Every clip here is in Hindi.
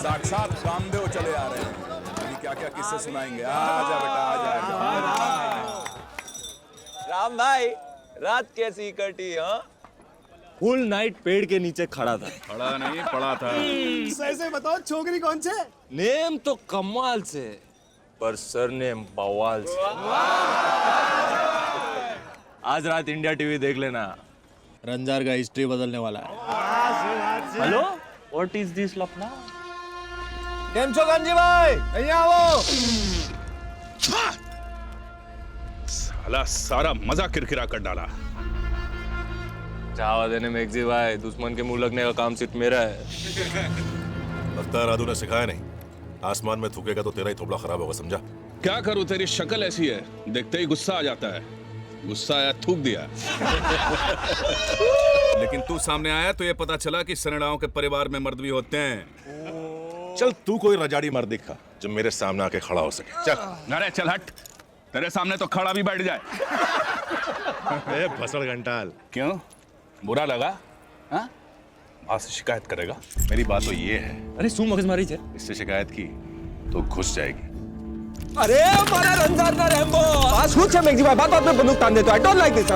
साक्षात कामदेव चले आ रहे हैं। अभी क्या क्या किस्से सुनाएंगे। आजा बेटा आजा। राम भाई, रात कैसी कटी? हाँ, फुल नाइट पेड़ के नीचे खड़ा था। खड़ा नहीं पड़ा था। ऐसे बताओ छोकरी कौन से? नेम तो कमाल से, पर सरनेम बवाल से। आज रात इंडिया टीवी देख लेना, रंजार का हिस्ट्री बदलने वाला है। हेलो, व्हाट इज दिस लफड़ा? केम छो गंजी भाई, અહીંયા આવો। साला सारा मजा किरकिरा कर डाला। चावा देने में एक्जी भाई, दुश्मन के मुंह लगने का काम सिर्फ मेरा है। लगता है राधू ने सिखाया नहीं। आसमान में थूकेगा तो तेरा ही थोबड़ा खराब होगा, समझा? क्या करूं, तेरी शक्ल ऐसी है, देखते ही गुस्सा आ जाता है। गुस्सा आया, थूक दिया। लेकिन तू सामने आया तो ये पता चला कि सनेड़ाओं के परिवार में मर्द भी होते हैं। चल तू कोई रजाड़ी मर्द दिखा जो मेरे सामने आके खड़ा हो सके। चल। अरे चल हट, तेरे सामने तो खड़ा भी बैठ जाए। ए भसड़ घंटाल, क्यों, बुरा लगा? हाँ, आज शिकायत करेगा? मेरी बात तो ये है, अरे सू मगजमारी छे। इससे शिकायत की तो घुस जाएगी। अरे मारा रंजार का रैम्बो आज कुछ है मेक्जी भाई, बात में बंदूक तान देते हो। I don't like this.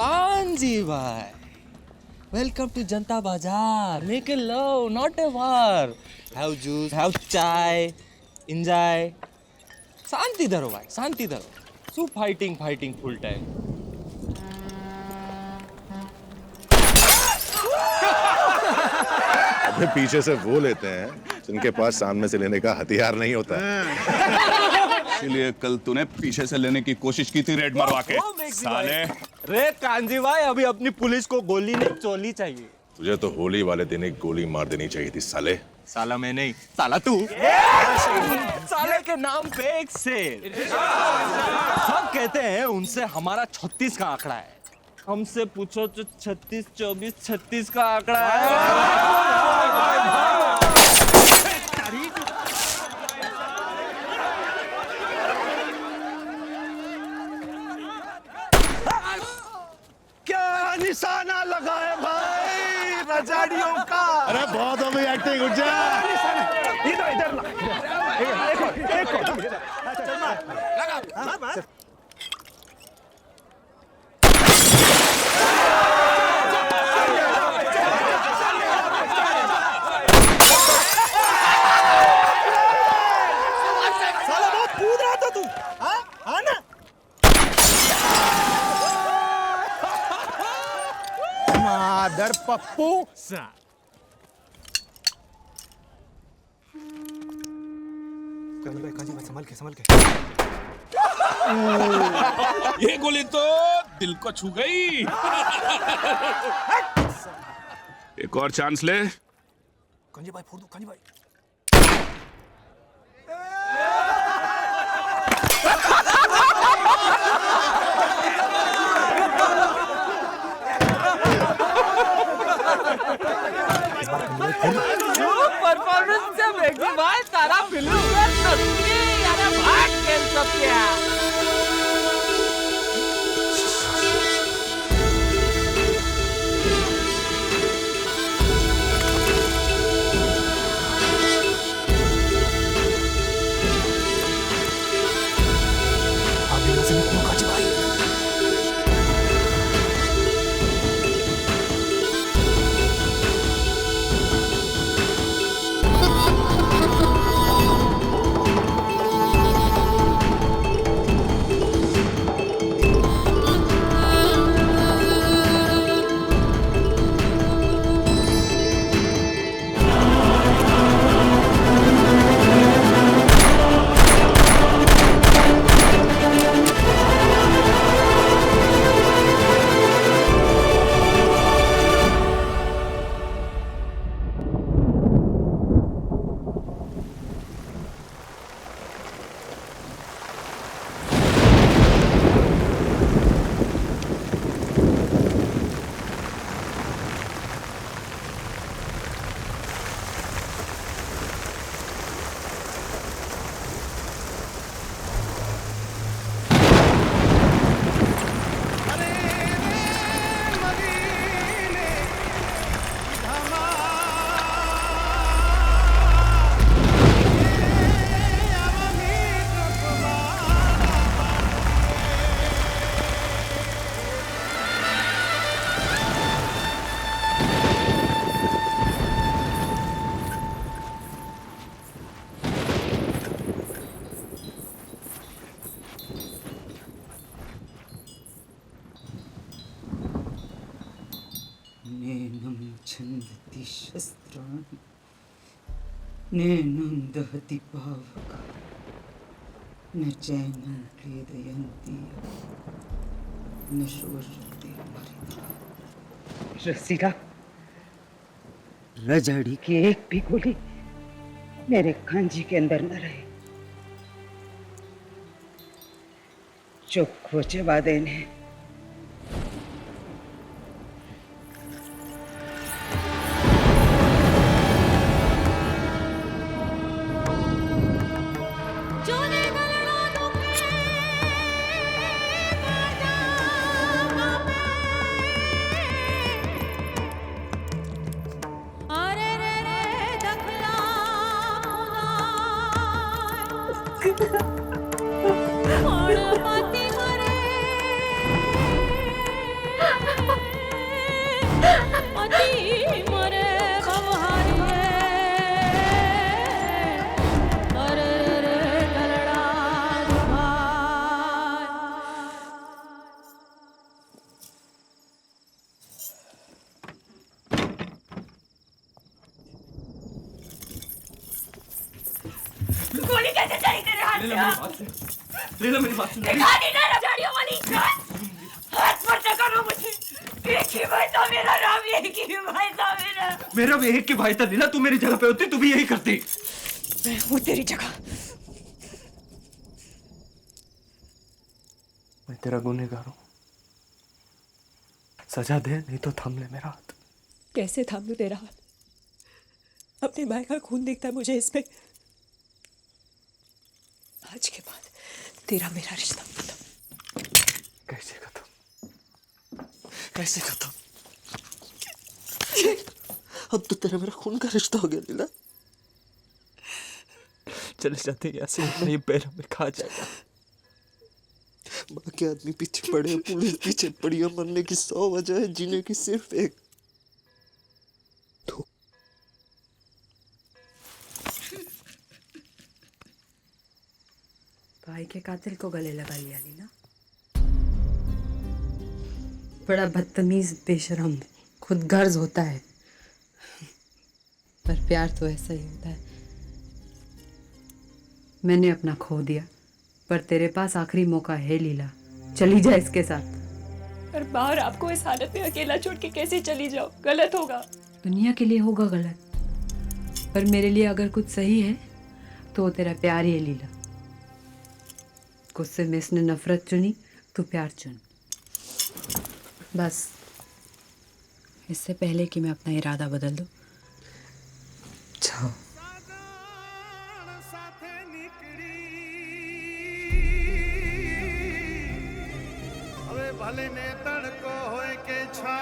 Kanji भाई, वेलकम टू जनता बाजार। Make a love, not a war. Have juice, have चाय, एंजॉय। शांति धरो भाई, शांति धरो। सो फाइटिंग फाइटिंग फुल टाइम। अबे पीछे से वो लेते हैं जिनके पास सामने से लेने का हथियार नहीं होता है। इसलिए कल तूने पीछे से लेने की कोशिश की थी, रेड मरवा के साले। रे कांजी भाई, अभी अपनी पुलिस को गोली नहीं चोली चाहिए। तुझे तो होली वाले दिन एक गोली मार देनी चाहिए थी साले। साला मैं नहीं, साला तू। साले के नाम पे एक शेर। सब कहते हैं उनसे हमारा 36 का आंकड़ा है। हमसे पूछो तो 36, 24, 36 का आंकड़ा है। क्या निशाना लगा है भाई रजाड़ियों का? अरे बहुत हो गई एक्टिंग, उठ जा। इधर ला। एक और। लगा। साला बहुत कूद रहा था तू, हाँ ना? मादर पप्पू सा। काजी भाई संभल के। ये गोली तो दिल को छू गई। एक और चांस ले। काजी भाई फोड़ दो, काजी भाई। परफॉर्मेंस से मेक्सी भाई तारा फिल्म में सच्ची अरे भाग खेल सब क्या। छन्दति शस्त्राणि नैनं दहति पावक न चैनं क्लेदयन्ति न शोषति मरिता। रसीला, रजड़ी की एक भी गोली मेरे कांजी के अंदर न रहे। चुप चबा देने। गोली कैसे चली तेरे हाथ से? ले लो मेरी बात सुन। दिखा दी ना रजाड़ियों वाली हाथ मत करो मुझे। एक ही भाई था मेरा राम, एक ही भाई था मेरा। मेरा भी एक ही भाई था लीला, तू मेरी जगह पे होती तू भी यही करती। मैं हूँ तेरी जगह। मैं तेरा गुनहगार हूँ, सजा दे नहीं तो थाम ले मेरा हाथ। कैसे थाम लूं तेरा हाथ? अपने भाई का खून दिखता है मुझे इसमें। आज के बाद तेरा मेरा रिश्ता खत्म। कैसे खत्म? कैसे खत्म? अब तो तेरा मेरा खून का रिश्ता हो गया लीला। चले जाते यहाँ से, नहीं पैर में खा जाएगा। बाकी आदमी पीछे पड़े, पुलिस पीछे पड़ी है, मरने की 100 वजह है, जीने की सिर्फ एक। तो भाई के कातिल को गले लगा लिया लीला। बड़ा बदतमीज, बेशरम, खुद गर्ज होता है, पर प्यार तो ऐसा ही होता है। मैंने अपना खो दिया, पर तेरे पास आखिरी मौका है लीला, चली जा इसके साथ। पर बाहर आपको इस हालत में अकेला छोड़ के कैसे चली जाओ? गलत होगा। दुनिया के लिए होगा गलत, पर मेरे लिए अगर कुछ सही है तो वो तेरा प्यार ही है लीला। गुस्से में इसने नफरत चुनी, तू प्यार चुन। बस इससे पहले कि मैं अपना इरादा बदल दूं। जाओ। भले ने तड़को होए के छाय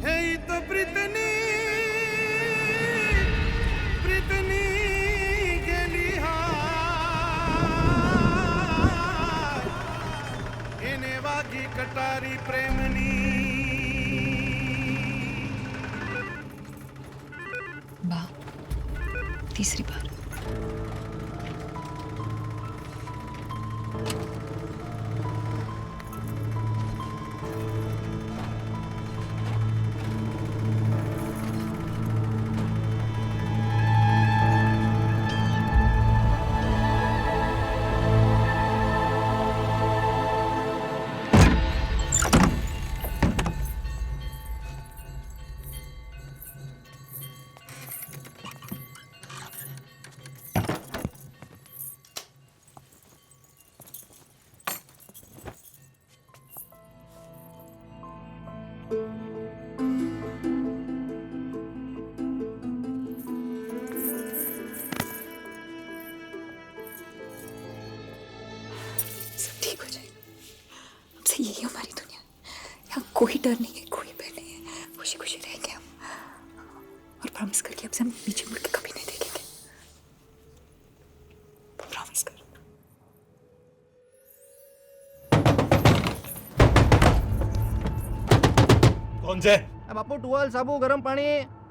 हे तो प्रीतनी प्रीतनी गेली हाय एने वागी कटारी प्रेमनी। बा तीसरी बार। सब ठीक हो जाएगा। हमसे यही हमारी दुनिया। यहाँ कोई डर नहीं है, कोई भय नहीं है। खुशी खुशी रहेंगे हम, और प्रॉमिस करके अब से हम पीछे मुड़ के कभी नहीं देखेंगे। प्रॉमिस कर। कौन से? बापू टुवाल, साबु, गरम पानी।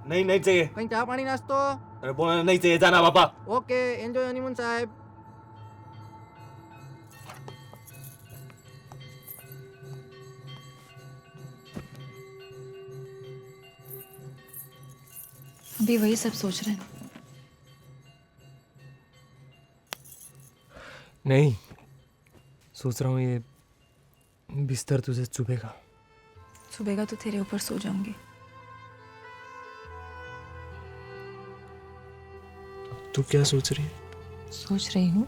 नहीं नहीं चाहिए। कहीं चाय पानी नाश्तो। अरे बोला नहीं चाहिए, जाना पापा। ओके, एंजॉय हनीमून साहब। अभी वही सब सोच रहे हैं। नहीं, सोच रहा हूँ ये बिस्तर तुझे चुभेगा। सुबह तो तेरे ऊपर सो जाऊंगी। तू क्या सोच रही है? सोच रही हूँ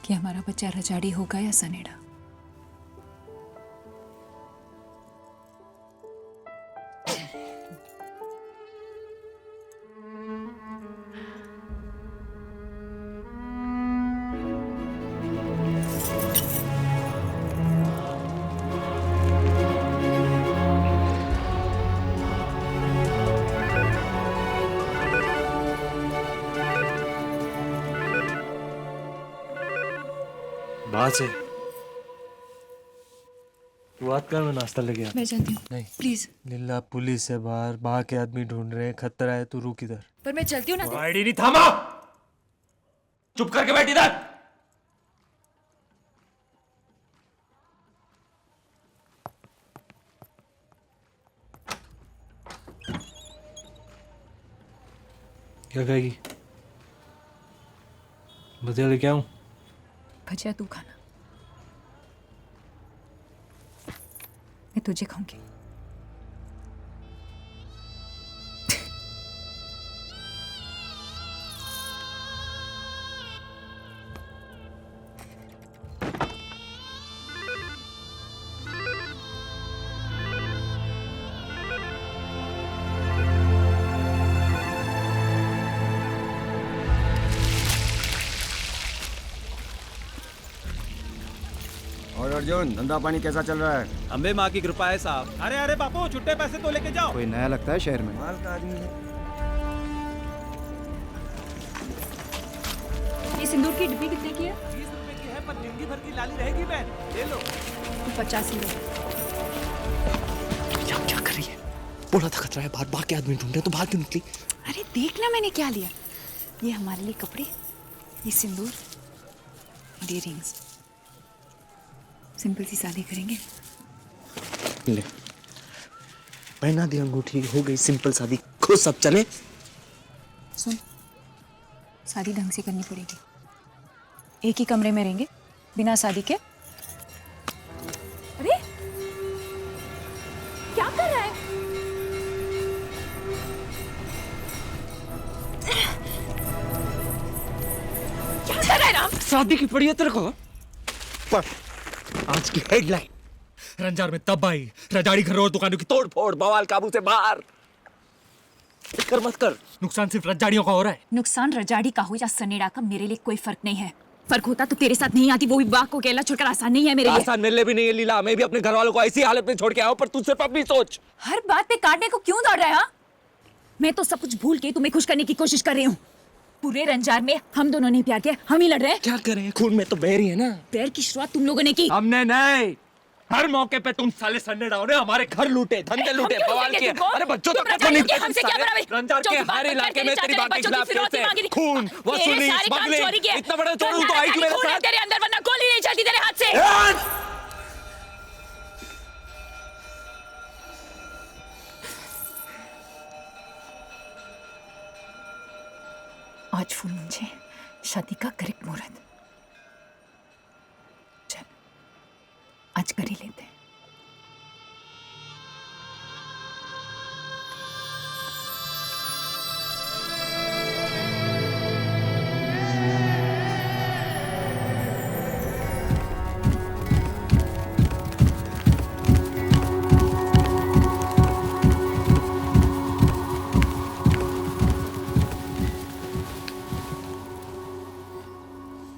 कि हमारा बच्चा रजाड़ी होगा या सनेड़ा। बात है, तू बात कर, मैं नाश्ता लेके आता। मैं जाती हूँ। नहीं प्लीज। लीला, पुलिस है बाहर के आदमी ढूंढ रहे हैं, खतरा है, तू रुक इधर। पर मैं चलती हूँ ना। आईडी नहीं, थामा, चुप करके बैठ इधर। क्या कहेगी? भजिया लेके आऊं? भजिया तू खाना, मैं तुझे खाऊंगी। और अर्जुन, धंधा पानी कैसा चल रहा है? अम्बे माँ की कृपा है साहब। अरे अरे बापू, छुट्टे पैसे तो लेके जाओ। कोई नया लगता है शहर में। माल का आदमी है। ये सिंदूर की डिब्बी कितने की है? 20 रुपए की है, पर जिंदगी भर की लाली रहेगी बहन, ले लो। 50 ही। क्या कर रही है? बोला था खतरा है, बाहर के आदमी ढूंढ रहे, तो बाहर क्यों निकली? अरे देख ना मैंने क्या लिया। ये हमारे लिए कपड़े, ये सिंदूर और ये रिंग्स। सिंपल सी शादी करेंगे। ले, पहना दी अंगूठी, हो गई सिंपल शादी, खुश सब चले। सुन, शादी ढंग से करनी पड़ेगी। एक ही कमरे में रहेंगे बिना शादी के। अरे क्या कर रहा है? क्या कर रहा है राम? शादी की पड़ी है तेरे को। आज की हेडलाइन, रंजार में तबाही, रजाड़ी घर और दुकानों की तोड़ फोड़, बवाल काबू से बाहर। फिक्र मत कर, नुकसान सिर्फ रजाड़ियों का हो रहा है। नुकसान रजाड़ी का हो या सनेड़ा का, मेरे लिए कोई फर्क नहीं है। फर्क होता तो तेरे साथ नहीं आती, वो भी बाग को अकेला छोड़कर। आसान नहीं है मेरे लिए। आसान मेरे लिए भी नहीं है लीला, मैं भी अपने घर वालों को ऐसी हालत में छोड़ के आया हूं, पर तू सिर्फ अपनी सोच। हर बात पे काटने को क्यों दौड़ रहा है? हाँ? मैं तो सब कुछ भूल के तुम्हें खुश करने की कोशिश कर रही हूँ। पूरे रंजार में हम दोनों ने प्यार किया, हम ही लड़ रहे हैं। क्या करें, खून में तो बह रही है ना। प्यार की शुरुआत तुम लोगों ने की। हमने नहीं, हर मौके पे तुम साले सन्नेड़ाओं ने हमारे घर लूटे, धंधे लूटे, बवाल किए। अरे बच्चों तक को नहीं किया हमसे क्या बराबरी? रंजार के हर इलाके में तेरी बात के खिलाफ कैसे खून, वसूली, स्मगलिंग, इतना बड़ा चोर तो आई क्यों मेरे साथ? तेरे अंदर, वरना गोली नहीं चलती तेरे हाथ से। आज फूल मुझे शादी का करेक्ट मुहूर्त। चल आज कर ही लेते हैं।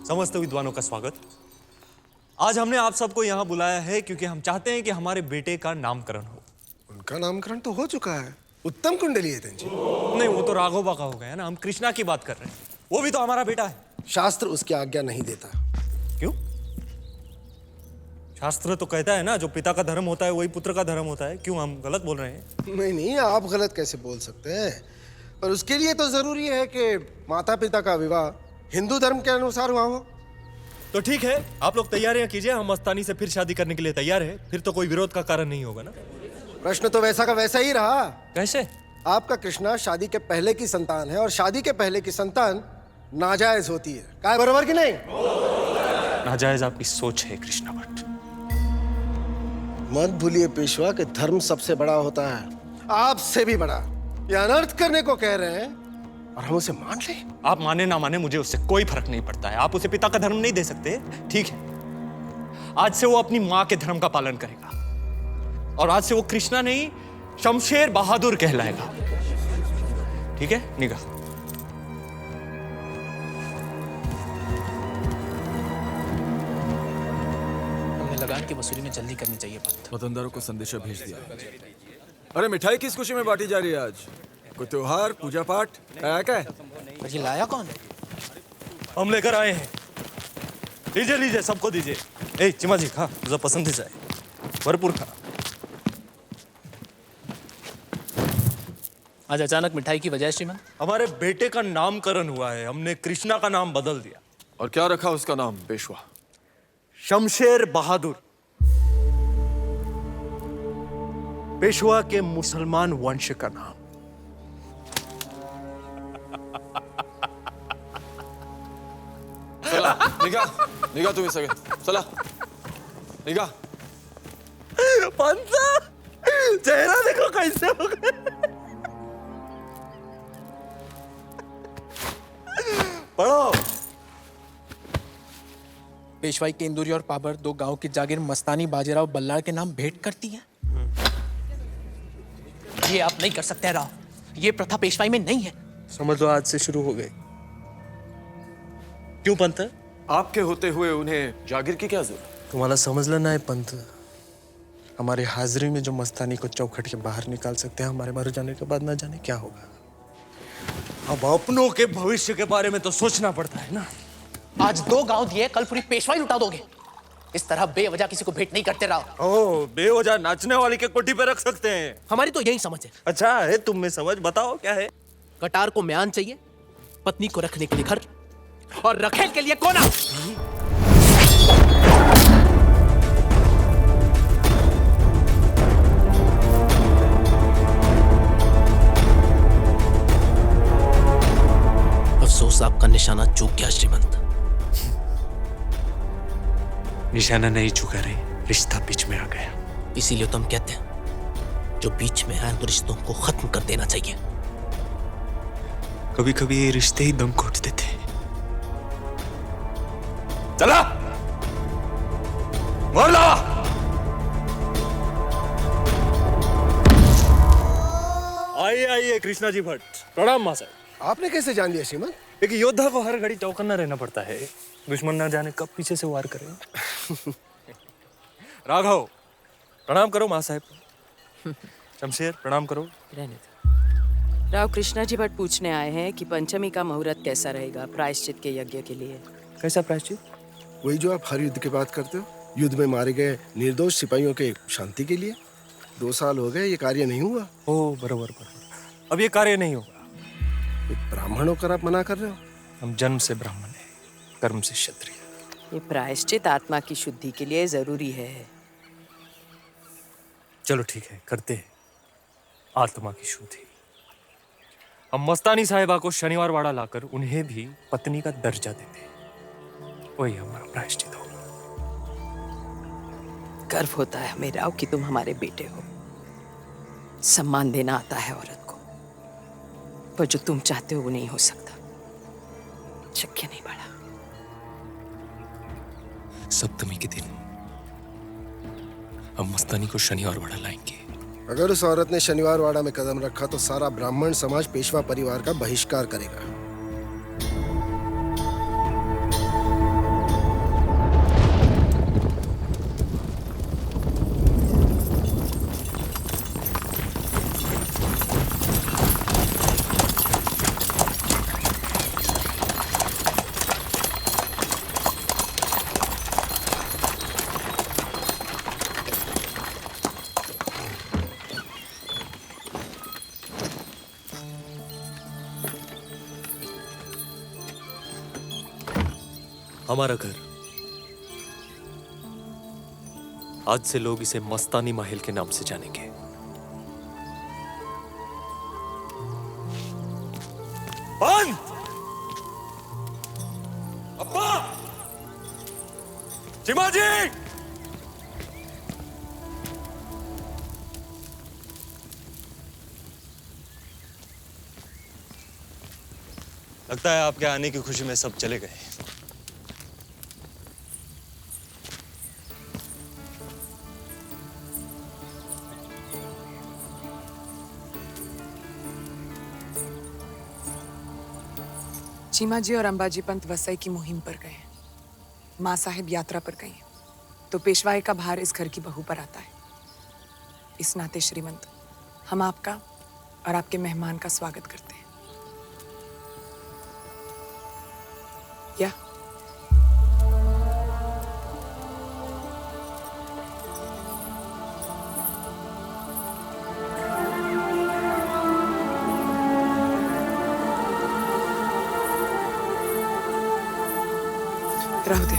समस्त विद्वानों का स्वागत। आज हमने आप सबको यहाँ बुलाया है क्योंकि हम चाहते हैं कि हमारे बेटे का नामकरण हो। उनका नामकरण तो हो चुका है, उत्तम कुंडली है जी। नहीं, वो तो राघोबा का हो गया ना, हम कृष्णा की बात कर रहे हैं। वो भी तो हमारा बेटा है। शास्त्र उसकी आज्ञा नहीं देता। क्यों? शास्त्र तो कहता है ना, जो पिता का धर्म होता है वही पुत्र का धर्म होता है। क्यों, हम गलत बोल रहे हैं? नहीं नहीं, आप गलत कैसे बोल सकते हैं? पर उसके लिए तो जरूरी है कि माता पिता का विवाह हिंदू धर्म के अनुसार हुआ हो। तो ठीक है, आप लोग तैयारियां कीजिए, हम मस्तानी से फिर शादी करने के लिए तैयार है। फिर तो कोई विरोध का कारण नहीं होगा ना। प्रश्न तो वैसा का वैसा ही रहा। कैसे? आपका कृष्णा शादी के पहले की संतान है और शादी के पहले की संतान नाजायज होती है। काय बराबर कि नहीं? नाजायज आपकी सोच है कृष्णा भट्ट। मत भूलिए पेशवा कि धर्म सबसे बड़ा होता है, आपसे भी बड़ा। ये अनर्थ करने को कह रहे हैं और हम उसे मान ले। आप माने ना माने मुझे उससे कोई फर्क नहीं पड़ता है। आप उसे पिता का धर्म नहीं दे सकते, ठीक है? आज से वो अपनी माँ के धर्म का पालन करेगा और आज से वो कृष्णा नहीं शमशेर बहादुर कहलाएगा, ठीक है? निगाह। हमें लगान की वसूली में जल्दी करनी चाहिए। वतनदारों को संदेशा भेज दिया। अरे मिठाई किस खुशी में बांटी जा रही है आज? कोई त्योहार, पूजा पाठ क्या है? पर ये लाया कौन? हम लेकर आए हैं। लीजिए लीजिए, सबको दीजिए। ए चिमा जी खा, तुझा पसंदीचा आहे, भरपूर खा। आज अचानक मिठाई की वजह श्रीमान? हमारे बेटे का नामकरण हुआ है, हमने कृष्णा का नाम बदल दिया। और क्या रखा उसका नाम पेशवा? शमशेर बहादुर, पेशवा के मुसलमान वंश का नाम। चला निघा, निघा तुम्ही सगळे, चला निघा। पंचा, चेहरा देखो कैसे हो गया। पढ़ो। पेशवाई के इंदौरी और पाबर दो गांव की जागीर मस्तानी बाजीराव बल्लाळ के नाम भेंट करती है। ये आप नहीं कर सकते राव, ये प्रथा पेशवाई में नहीं है। समझ लो आज से शुरू हो गई। क्यों पंत? आपके होते हुए उन्हें जागीर की क्या जरूरत? तुम्हाला समजलं नाही पंत, हमारी हाजिरी में जो मस्तानी को चौखट के बाहर निकाल सकते हैं, हमारे मर जाने के बाद न जाने क्या होगा। अब अपनों के भविष्य के बारे में तो सोचना पड़ता है ना। आज दो गांव दिए, कल पूरी पेशवाई लुटा दोगे। इस तरह बेवजह किसी को भेंट नहीं करते राव। ओ, बेवजह नाचने वाली के कोठी पे रख सकते हैं। हमारी तो यही समझ है। अच्छा है, तुम में समझ, बताओ क्या है? कटार को म्यान चाहिए, पत्नी को रखने के लिए घर और रखेल के लिए कोना। अफसोस आपका निशाना चूक गया श्रीमंत। निशाना नहीं चुका रे, रिश्ता बीच में आ गया। इसीलिए तो हम कहते हैं जो बीच में आए तो रिश्तों को खत्म कर देना चाहिए। कभी कभी ये रिश्ते ही दम घोट देते हैं। चला बोला। आइए आइए कृष्णा जी भट्ट, प्रणाम मां साहब। आपने कैसे जान लिया श्रीमान? एक योद्धा को हर घड़ी चौकन्ना रहना पड़ता है, दुश्मन ना जाने कब पीछे से वार करे। राघव प्रणाम करो मां साहब। शमशेर प्रणाम करो। रहने दो। राव कृष्णा जी भट्ट पूछने आए हैं कि पंचमी का मुहूर्त कैसा रहेगा प्रायश्चित के यज्ञ के लिए। कैसा प्रायश्चित? वही जो आप हर युद्ध की बात करते हो, युद्ध में मारे गए निर्दोष सिपाहियों के शांति के लिए। 2 साल हो गए, ये कार्य नहीं हुआ। ओ बरोबर बरोबर, अब ये कार्य नहीं होगा। एक ब्राह्मण होकर आप मना कर रहे हो? हम जन्म से ब्राह्मण हैं, कर्म से क्षत्रिय। ये प्रायश्चित आत्मा की शुद्धि के लिए जरूरी है। चलो ठीक है, करते हैं आत्मा की शुद्धि। हम मस्तानी साहिबा को शनिवार वाड़ा लाकर उन्हें भी पत्नी का दर्जा देते हैं, वही हमारा प्रायश्चित होगा। गर्व होता है हमें राव कि तुम हमारे बेटे हो। सम्मान देना आता है औरत को, पर जो तुम चाहते हो वो नहीं हो सकता। शक्य नहीं पड़ा। सप्तमी के दिन हम मस्तानी को शनिवार वाड़ा लाएंगे। अगर उस औरत ने शनिवार वाड़ा में कदम रखा तो सारा ब्राह्मण समाज पेशवा परिवार का बहिष्कार करेगा। हमारा घर, आज से लोग इसे मस्तानी महल के नाम से जानेंगे। चिमा जी! लगता है आपके आने की खुशी में सब चले गए। चीमा जी और अंबाजी पंत वसई की मुहिम पर गए, माँ साहिब यात्रा पर गई, तो पेशवाई का भार इस घर की बहू पर आता है। इस नाते श्रीमंत, हम आपका और आपके मेहमान का स्वागत करते हैं। या राहु दे।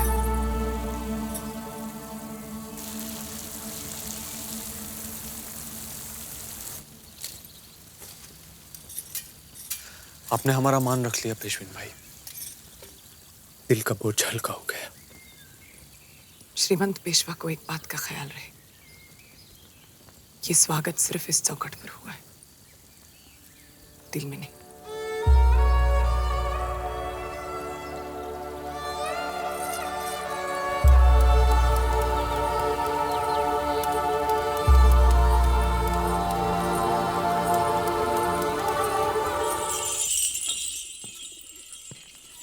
आपने हमारा मान रख लिया पेशविन भाई, दिल का बोझ हल्का हो गया। श्रीमंत पेशवा को एक बात का ख्याल रहे, ये स्वागत सिर्फ इस चौखट पर हुआ है, दिल में नहीं।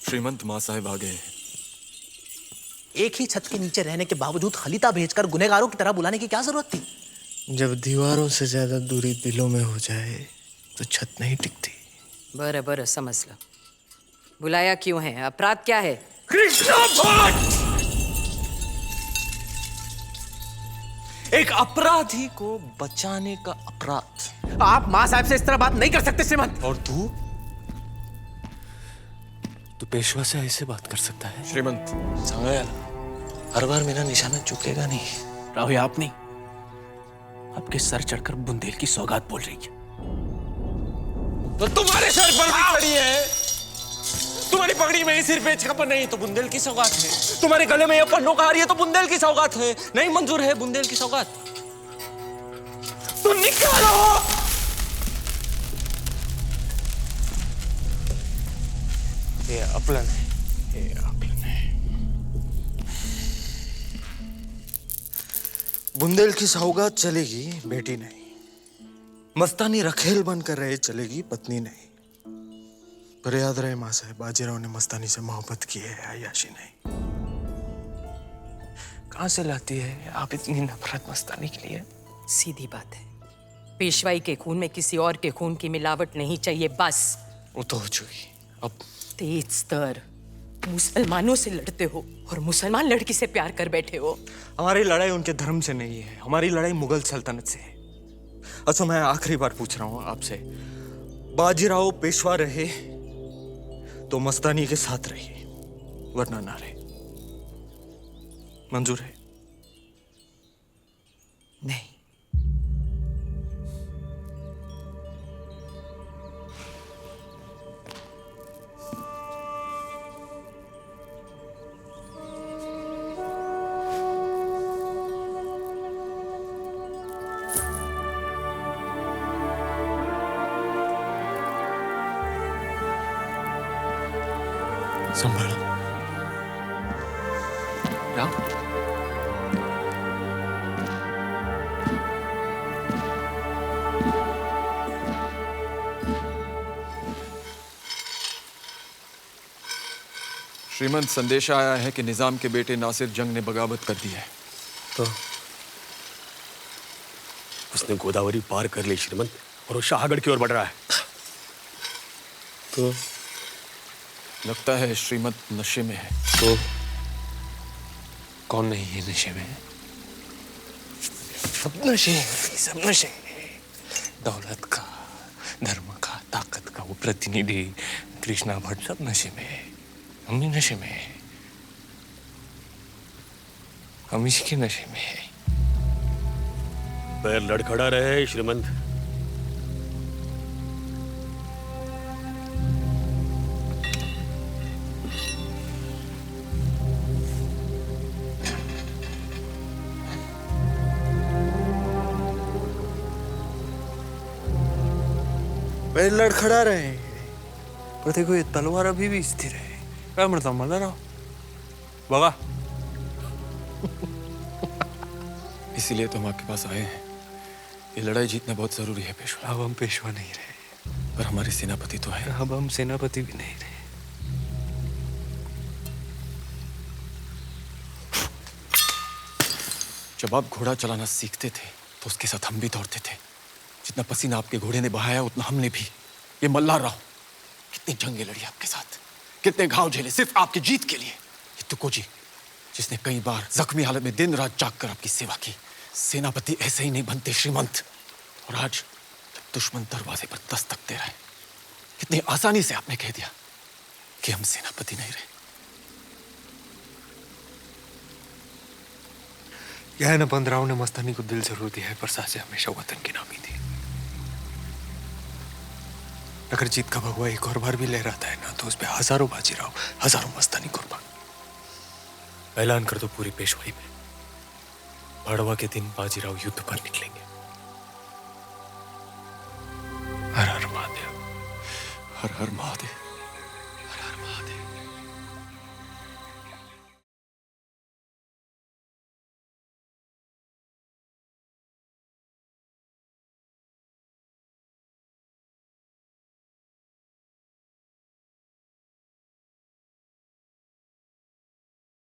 श्रीमंत माँ साहिब आ गए। एक ही छत के नीचे रहने के बावजूद खलीता भेजकर गुनहगारों की तरह बुलाने की क्या जरूरत थी? जब दीवारों से ज्यादा दूरी दिलों में हो जाए तो छत नहीं टिकती। बर बर समझ लो, बुलाया क्यों है, अपराध क्या है? कृष्णा भट्ट! एक अपराधी को बचाने का अपराध। आप माँ साहब से इस तरह बात नहीं कर सकते श्रीमंत। और तू पेशवा से ऐसे बात कर सकता है? श्रीमंत संगायल, हर बार मेरा निशाना चुकेगा नहीं। राहुल आप नहीं, आपके सर चढ़कर बुंदेल की सौगात बोल रही है। तो तुम्हारे सर पर भी पड़ी है, तुम्हारी पगड़ी में सिर पे छापर नहीं तो बुंदेल की सौगात है, तुम्हारे गले में ये पन्नों का हार है तो बुंदेल की सौगात है। नहीं मंजूर है बुंदेल की सौगात, तो निकालो। ये अपलन है, ये अपलन है। बुंदेल की सौगात चलेगी, बेटी नहीं। मस्तानी रखेल बनकर रहे चलेगी, पत्नी नहीं। पर याद रहे माँ साहब, बाजीराव ने मस्तानी से मोहब्बत की है, अय्याशी नहीं। कहां से लाती है आप इतनी नफरत मस्तानी के लिए? सीधी बात है, पेशवाई के खून में किसी और के खून की मिलावट नहीं चाहिए, बस। वो तो हो चुकी। अब तेज स्तर, मुसलमानों से लड़ते हो और मुसलमान लड़की से प्यार कर बैठे हो। हमारी लड़ाई उनके धर्म से नहीं है, हमारी लड़ाई मुगल सल्तनत से है। अच्छा मैं आखिरी बार पूछ रहा हूं आपसे, बाजीराव पेशवा रहे तो मस्तानी के साथ रहिए, वरना ना रहे। मंजूर है? नहीं। संभाला राम। श्रीमंत संदेशा आया है कि निजाम के बेटे नासिर जंग ने बगावत कर दी है। तो उसने गोदावरी पार कर ली श्रीमंत, और वो शाहगढ़ की ओर बढ़ रहा है। तो लगता है श्रीमंत नशे में है। तो कौन नहीं है नशे में? सब नशे हैं, सब नशे हैं। दौलत का, धर्म का, ताकत का वो प्रतिनिधि कृष्णा भट्ट सब नशे में है। हम भी नशे में है, हम इसके नशे में है। पैर लड़खड़ा रहे श्रीमंत। वे लड़खड़ा रहे हैं, पर देखो ये तलवार अभी भी स्थिर है। क्या मरता मजा रहा बगा। इसीलिए तो हम आपके पास आए हैं। ये लड़ाई जीतना बहुत जरूरी है पेशवा। अब हम पेशवा नहीं रहे, पर हमारे सेनापति तो है। अब हम सेनापति भी नहीं रहे। जब आप घोड़ा चलाना सीखते थे तो उसके साथ हम भी दौड़ते थे। जितना पसीना आपके घोड़े ने बहाया उतना हमने भी। ये मल्हार राव कितनी जंगें लड़ी आपके साथ, कितने घाव झेले सिर्फ आपकी जीत के लिए। ये तुको जी जिसने कई बार जख्मी हालत में दिन रात जाग कर आपकी सेवा की। सेनापति ऐसे ही नहीं बनते श्रीमंत। और आज जब दुश्मन दरवाजे पर दस्तक दे रहा है, कितनी आसानी से आपने कह दिया कि हम सेनापति नहीं रहे। यह है ना, पंद्राव ने मस्तानी को दिल जरूर दिया है, पर सासे हमेशा वतन की नामी थी। अगर जीत का भगवा एक और बार भी लहराता है ना, तो उस पे हजारों बाजीराव, हजारों मस्तानी कुर्बान। ऐलान कर दो पूरी पेशवाई में, भड़वा के दिन बाजीराव युद्ध पर निकलेंगे। हर हर महादेव, हर हर महादेव।